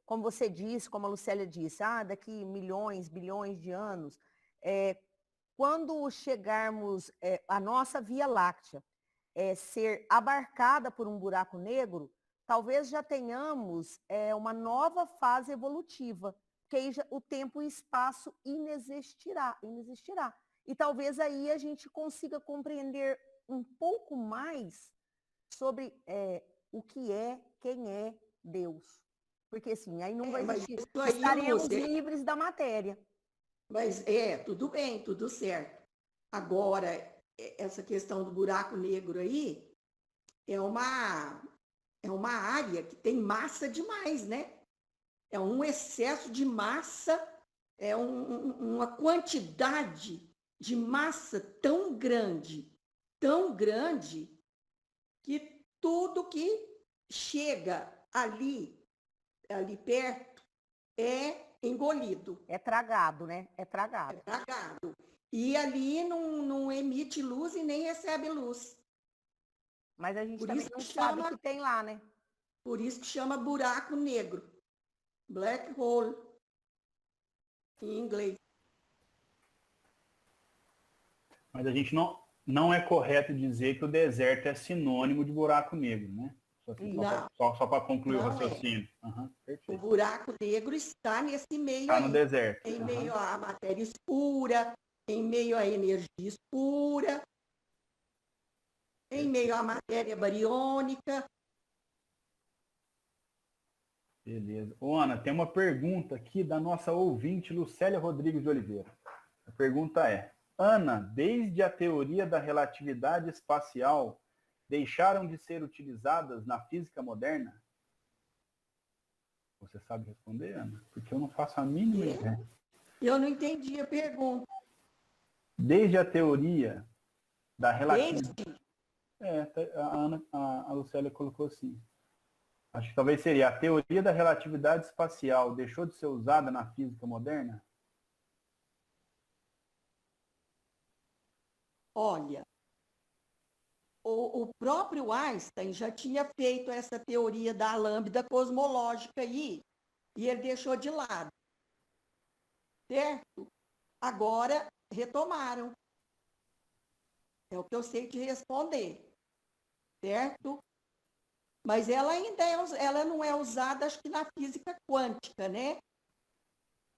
S4: como você disse, como a Lucélia disse, daqui milhões, bilhões de anos, quando chegarmos, a nossa Via Láctea ser abarcada por um buraco negro, talvez já tenhamos uma nova fase evolutiva, que aí o tempo e espaço inexistirá. E talvez aí a gente consiga compreender um pouco mais sobre o que é, quem é Deus. Porque assim, aí não vai
S3: Mas
S4: existir,
S3: isso aí,
S4: estaremos
S3: Lúcia,
S4: livres da matéria.
S3: mas tudo bem, tudo certo. Agora, essa questão do buraco negro aí é uma área que tem massa demais, né? É um excesso de massa, uma quantidade de massa tão grande, que tudo que chega ali perto, é engolido,
S4: É tragado, né? É
S3: é
S4: tragado.
S3: tragado. E ali não emite luz e nem recebe luz.
S4: Mas a gente
S3: Por
S4: também
S3: isso
S4: não
S3: que
S4: sabe o
S3: chama,
S4: que tem lá, né?
S3: por isso que chama buraco negro, black hole, em inglês.
S1: Mas a gente não é correto dizer que o deserto é sinônimo de buraco negro, né?
S3: Não,
S1: Só para concluir o
S3: não é.
S1: raciocínio. Uhum,
S3: O
S1: perfeito.
S3: buraco negro está nesse meio
S1: Está no
S3: aí,
S1: deserto.
S3: em
S1: Uhum.
S3: meio à matéria escura, em meio à energia escura, em meio à matéria bariônica.
S1: Beleza. Ô, Ana, tem uma pergunta aqui da nossa ouvinte Lucélia Rodrigues de Oliveira. A pergunta é: Ana, desde a teoria da relatividade espacial, deixaram de ser utilizadas na física moderna? Você sabe responder, Ana? Porque eu não faço a mínima ideia.
S3: Eu não entendi a pergunta.
S1: Desde a teoria da relatividade.
S3: Desde?
S1: A Lucélia colocou assim. Acho que talvez seria a teoria da relatividade espacial deixou de ser usada na física moderna?
S3: Olha, o próprio Einstein já tinha feito essa teoria da lambda cosmológica aí, e ele deixou de lado, certo? Agora retomaram. É o que eu sei te responder, certo? Mas ela ainda ela não é usada, acho que na física quântica, né?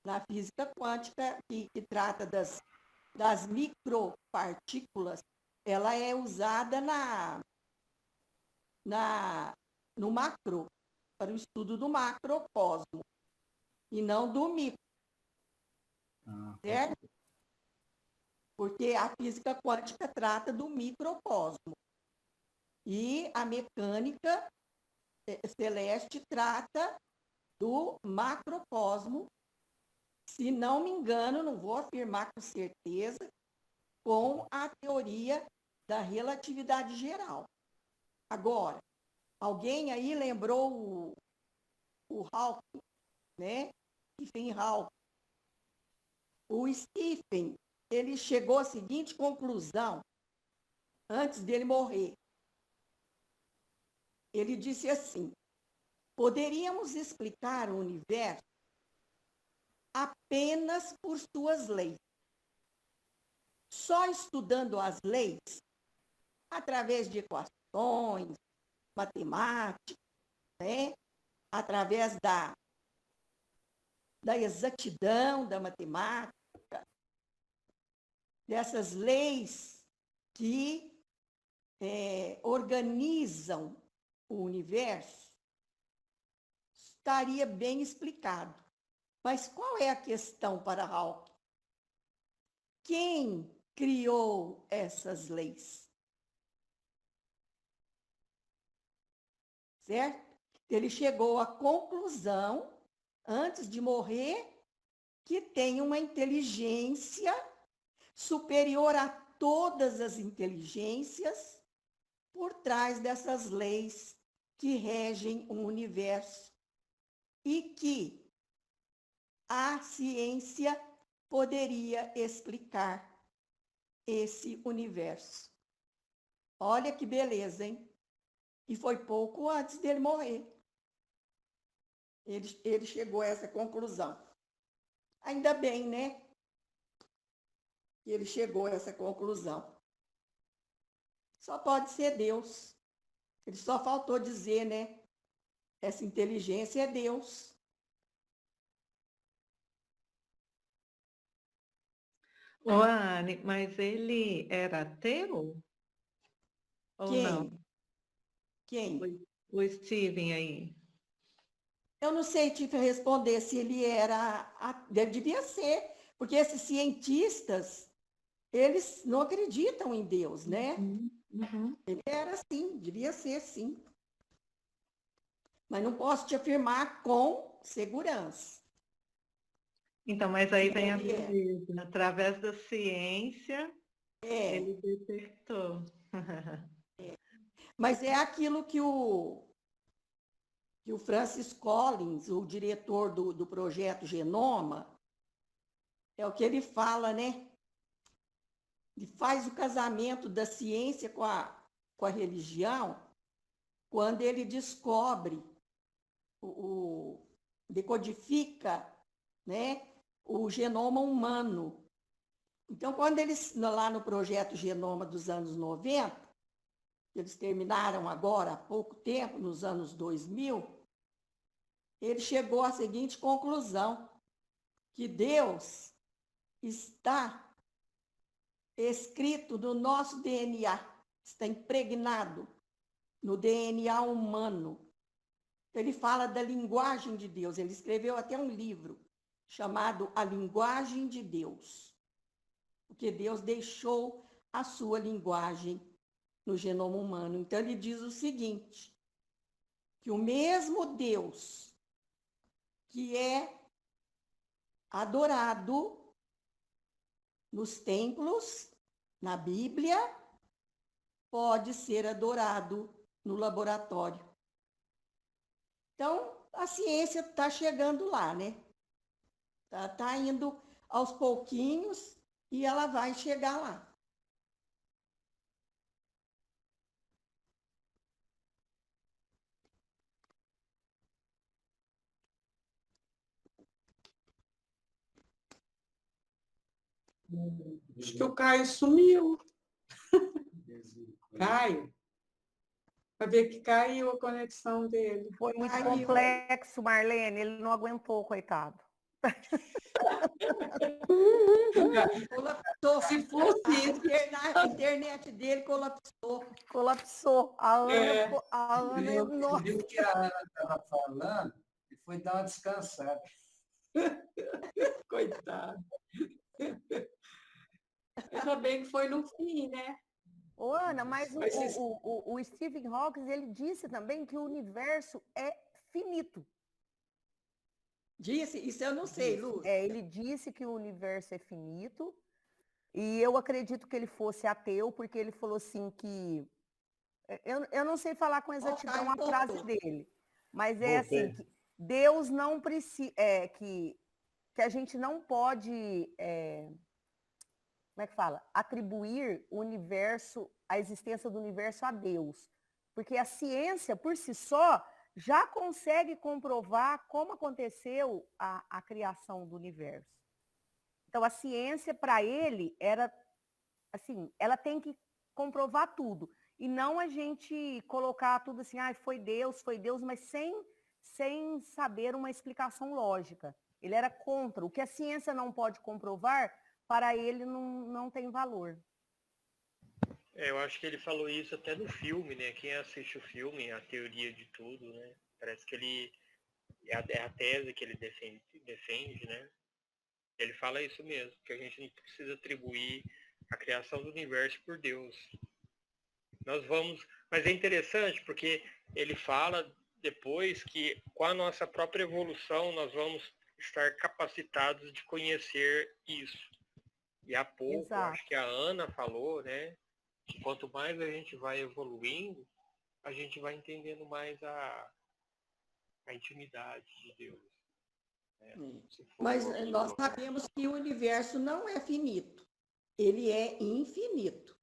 S3: Na física quântica, que trata das micropartículas, ela é usada no macro, para o estudo do macrocosmo, e não do micro, certo? Porque a física quântica trata do microcosmo. E a mecânica celeste trata do macrocosmo, se não me engano, não vou afirmar com certeza, com a teoria da relatividade geral. Agora, alguém aí lembrou o Hawking, né? Stephen Hawking. O Stephen, ele chegou à seguinte conclusão antes dele morrer. Ele disse assim: poderíamos explicar o universo apenas por suas leis. Só estudando as leis, através de equações, matemática, né? Através da exatidão da matemática, dessas leis que organizam o universo, estaria bem explicado. Mas qual é a questão para Hawking? Quem criou essas leis? Certo? Ele chegou à conclusão, antes de morrer, que tem uma inteligência superior a todas as inteligências por trás dessas leis que regem o universo e que a ciência poderia explicar esse universo. Olha que beleza, hein? E foi pouco antes dele morrer. Ele chegou a essa conclusão. Ainda bem, né? Que ele chegou a essa conclusão. Só pode ser Deus. Ele só faltou dizer, né? Essa inteligência é Deus.
S5: Ô, Anne, mas ele era ateu? Ou
S3: Quem?
S5: não?
S3: Quem?
S5: O Steven aí.
S3: Eu não sei te responder se ele era. Devia ser, porque esses cientistas, eles não acreditam em Deus, né?
S5: Uhum.
S3: Ele era assim, devia ser sim. Mas não posso te afirmar com segurança.
S5: Então, mas aí vem a
S3: Ele é.
S5: beleza. Através da ciência, ele detectou.
S3: Mas é aquilo que o Francis Collins, o diretor do projeto Genoma, é o que ele fala, né? Ele faz o casamento da ciência com a religião quando ele descobre, decodifica, né, o genoma humano. Então, quando eles, lá no projeto Genoma dos anos 90, eles terminaram agora há pouco tempo, nos anos 2000, ele chegou à seguinte conclusão, que Deus está escrito no nosso DNA, está impregnado no DNA humano. Ele fala da linguagem de Deus, ele escreveu até um livro chamado A Linguagem de Deus, porque Deus deixou a sua linguagem no genoma humano. Então ele diz o seguinte, que o mesmo Deus que é adorado nos templos, na Bíblia, pode ser adorado no laboratório. Então, a ciência está chegando lá, né? Tá indo aos pouquinhos e ela vai chegar lá.
S6: Acho que o Caio sumiu. Caio? Vai ver que caiu a conexão dele.
S4: Foi muito
S3: Caiu.
S4: complexo, Marlene, ele não aguentou, coitado.
S3: Colapsou.
S6: Se fosse isso,
S3: A internet dele colapsou.
S4: Colapsou. A Ana,
S7: Viu,
S4: nossa.
S7: viu que a Ana estava falando e foi dar uma descansada.
S6: coitado. Ainda bem que foi no fim, né?
S4: Ô, Ana, mas
S6: Mas isso-
S4: o Stephen Hawking, ele disse também que o universo é finito.
S3: Disse? Isso eu não sei, Lúcia.
S4: Ele disse que o universo é finito, e eu acredito que ele fosse ateu, porque ele falou assim que... Eu não sei falar com exatidão a frase dele, mas é assim, que Deus não precisa... que a gente não pode... como é que fala? Atribuir o universo, a existência do universo a Deus. Porque a ciência, por si só, já consegue comprovar como aconteceu a criação do universo. Então, a ciência, para ele, era assim, ela tem que comprovar tudo. E não a gente colocar tudo assim, foi Deus, mas sem saber uma explicação lógica. Ele era contra. O que a ciência não pode comprovar, para ele não tem valor.
S2: Eu acho que ele falou isso até no filme, né? Quem assiste o filme, a teoria de tudo, né? Parece que ele é a tese que ele defende, né? Ele fala isso mesmo, que a gente não precisa atribuir a criação do universo por Deus. Mas é interessante porque ele fala depois que com a nossa própria evolução nós vamos estar capacitados de conhecer isso. E há pouco, acho que a Ana falou, né? Que quanto mais a gente vai evoluindo, a gente vai entendendo mais a intimidade de Deus. Né?
S3: Mas nós sabemos que o universo não é finito, ele é infinito.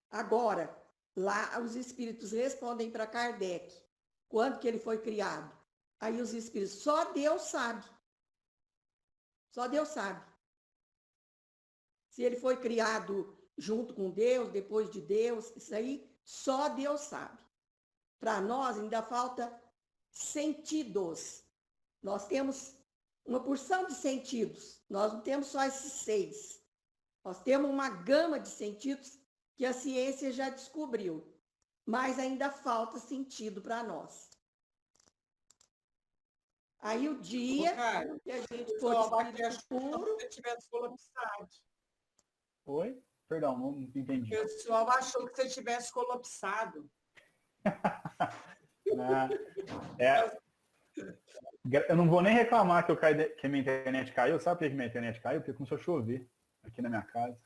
S3: Agora, lá os espíritos respondem para Kardec, quando que ele foi criado? Aí os espíritos, só Deus sabe. Só Deus sabe. Se ele foi criado junto com Deus, depois de Deus, isso aí só Deus sabe. Para nós ainda falta sentidos. Nós temos uma porção de sentidos. Nós não temos só esses 6. Nós temos uma gama de sentidos que a ciência já descobriu, mas ainda falta sentido para nós. Aí o dia
S6: Caio,
S3: que a gente
S6: o
S3: for
S6: pessoal aqui
S3: espírito
S6: achou que
S3: puro,
S6: você tivesse colapsado.
S1: Oi? Perdão, não entendi.
S6: O pessoal achou que você tivesse colapsado.
S1: Ah, eu não vou nem reclamar que, que minha internet caiu. Sabe por que minha internet caiu? Porque começou a chover aqui na minha casa.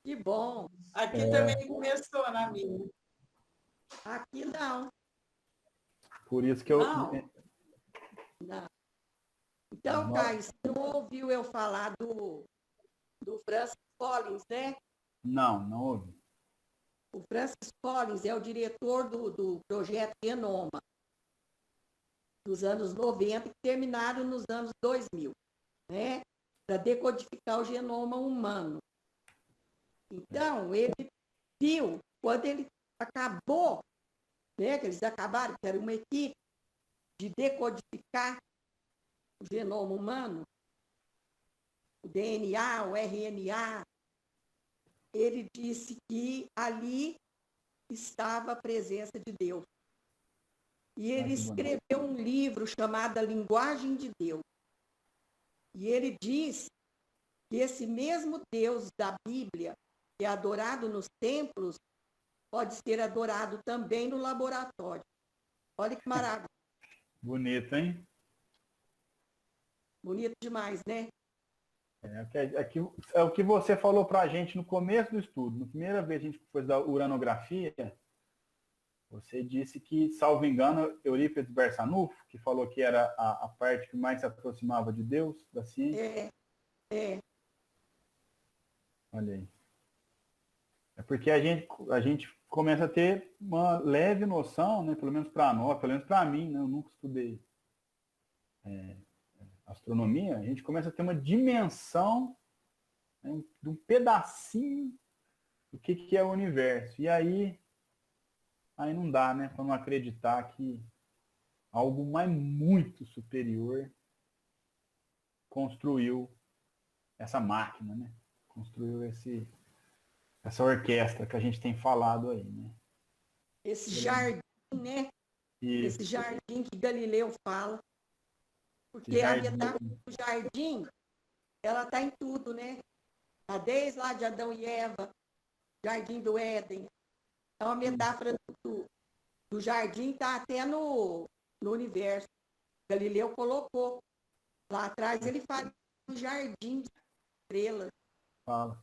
S3: que bom.
S6: Aqui também começou na minha.
S3: Aqui não.
S1: Por isso que eu...
S3: Não. Então, Caio, você não ouviu eu falar do Francis Collins, né?
S1: Não ouvi.
S3: O Francis Collins é o diretor do projeto Genoma, dos anos 90, que terminaram nos anos 2000, né? Para decodificar o genoma humano. Então, ele viu, quando ele acabou, né, que eles acabaram, que era uma equipe de decodificar o genoma humano, o DNA, o RNA, ele disse que ali estava a presença de Deus. E ele escreveu um livro chamado A Linguagem de Deus. E ele diz que esse mesmo Deus da Bíblia, que é adorado nos templos, pode ser adorado também no laboratório. Olha que maravilha.
S1: Bonito, hein?
S3: Bonito demais, né?
S1: É o que você falou para a gente no começo do estudo. Na primeira vez que a gente fez da uranografia, você disse que, salvo engano, Eurípides Barçanufo, que falou que era a parte que mais se aproximava de Deus, da ciência. Olha aí. É porque a gente começa a ter uma leve noção, né, pelo menos para nós, pelo menos para mim, né, eu nunca estudei astronomia, a gente começa a ter uma dimensão, né, de um pedacinho do que é o universo. E aí não dá, né, para não acreditar que algo mais muito superior construiu essa máquina, né? Construiu essa orquestra que a gente tem falado aí, né?
S3: Esse jardim, né?
S1: Isso.
S3: Esse jardim que Galileu fala. Porque a metáfora do jardim, ela está em tudo, né? Tá desde lá de Adão e Eva, Jardim do Éden. Então, a metáfora do jardim está até no universo. Galileu colocou. Lá atrás ele fala um jardim de estrelas.
S1: Fala.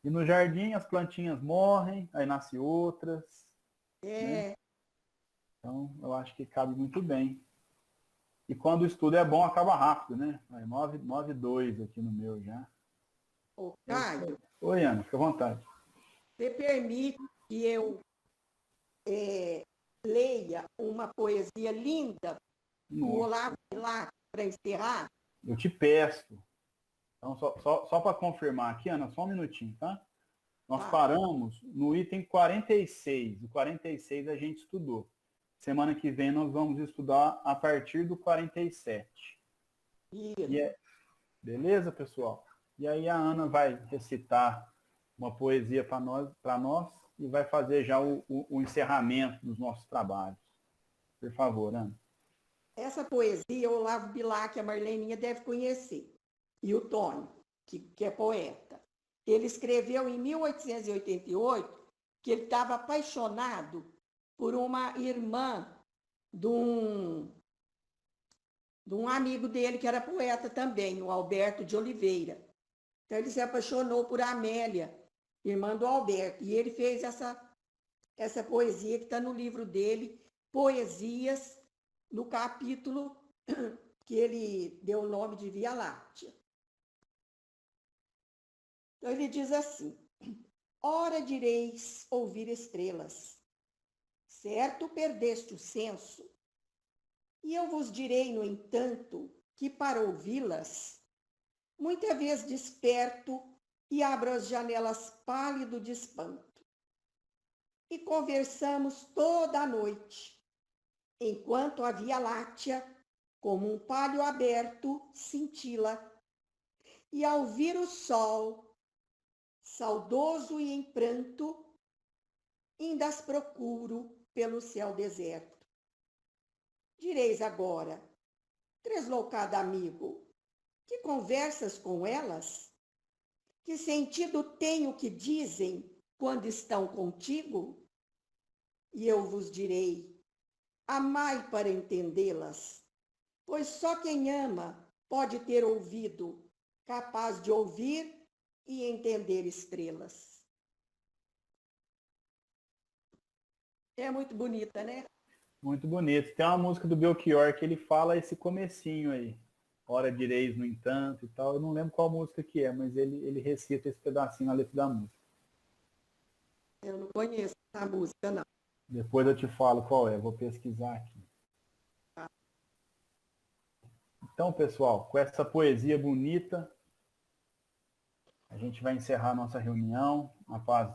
S1: E no jardim as plantinhas morrem, aí nascem outras. Né? Então, eu acho que cabe muito bem. E quando o estudo é bom, acaba rápido, né? 9:02 aqui no meu já.
S3: Ô, Caio.
S1: Oi, Ana, fica à vontade.
S3: Você permite que eu leia uma poesia linda do Olavo Bilac para encerrar?
S1: Eu te peço. Então, só para confirmar aqui, Ana, só um minutinho, tá? Nós paramos no item 46. O 46 a gente estudou. Semana que vem nós vamos estudar a partir do 47. Beleza, pessoal? E aí a Ana vai recitar uma poesia para nós e vai fazer já o encerramento dos nossos trabalhos. Por favor, Ana.
S3: Essa poesia, o Olavo Bilac, a Marleninha deve conhecer. E o Tony, que é poeta. Ele escreveu em 1888 que ele estava apaixonado por uma irmã de um amigo dele, que era poeta também, o Alberto de Oliveira. Então, ele se apaixonou por Amélia, irmã do Alberto. E ele fez essa poesia que está no livro dele, Poesias, no capítulo que ele deu o nome de Via Láctea. Então, ele diz assim: ora direis ouvir estrelas, certo perdeste o senso, e eu vos direi, no entanto, que para ouvi-las, muita vez desperto e abro as janelas pálido de espanto. E conversamos toda a noite, enquanto a Via Láctea, como um palho aberto, cintila, e ao vir o sol, saudoso e em pranto, ainda as procuro pelo céu deserto. Direis agora, tresloucado amigo, que conversas com elas? Que sentido tem o que dizem quando estão contigo? E eu vos direi, amai para entendê-las, pois só quem ama pode ter ouvido, capaz de ouvir e entender estrelas. É muito bonita, né?
S1: Muito bonito. Tem uma música do Belchior que ele fala esse comecinho aí. Ora direis, no entanto, e tal. Eu não lembro qual música que é, mas ele recita esse pedacinho na letra da música.
S3: Eu não conheço essa música, não.
S1: Depois eu te falo qual é, vou pesquisar aqui. Então, pessoal, com essa poesia bonita, a gente vai encerrar a nossa reunião na paz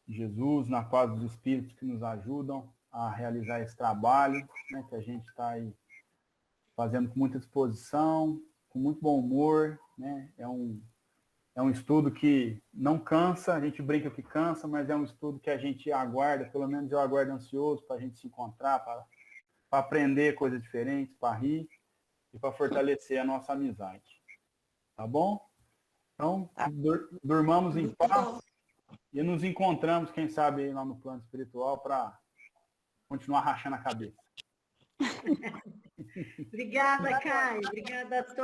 S1: de Jesus, na paz dos Espíritos que nos ajudam a realizar esse trabalho, né, que a gente está aí fazendo com muita disposição, com muito bom humor, né? É um estudo que não cansa, a gente brinca que cansa, mas é um estudo que a gente aguarda, pelo menos eu aguardo ansioso para a gente se encontrar, para aprender coisas diferentes, para rir e para fortalecer a nossa amizade. Tá bom? Então, durmamos em paz e nos encontramos, quem sabe, aí lá no plano espiritual para continuar rachando a cabeça.
S8: Obrigada, Caio. Obrigada a todos.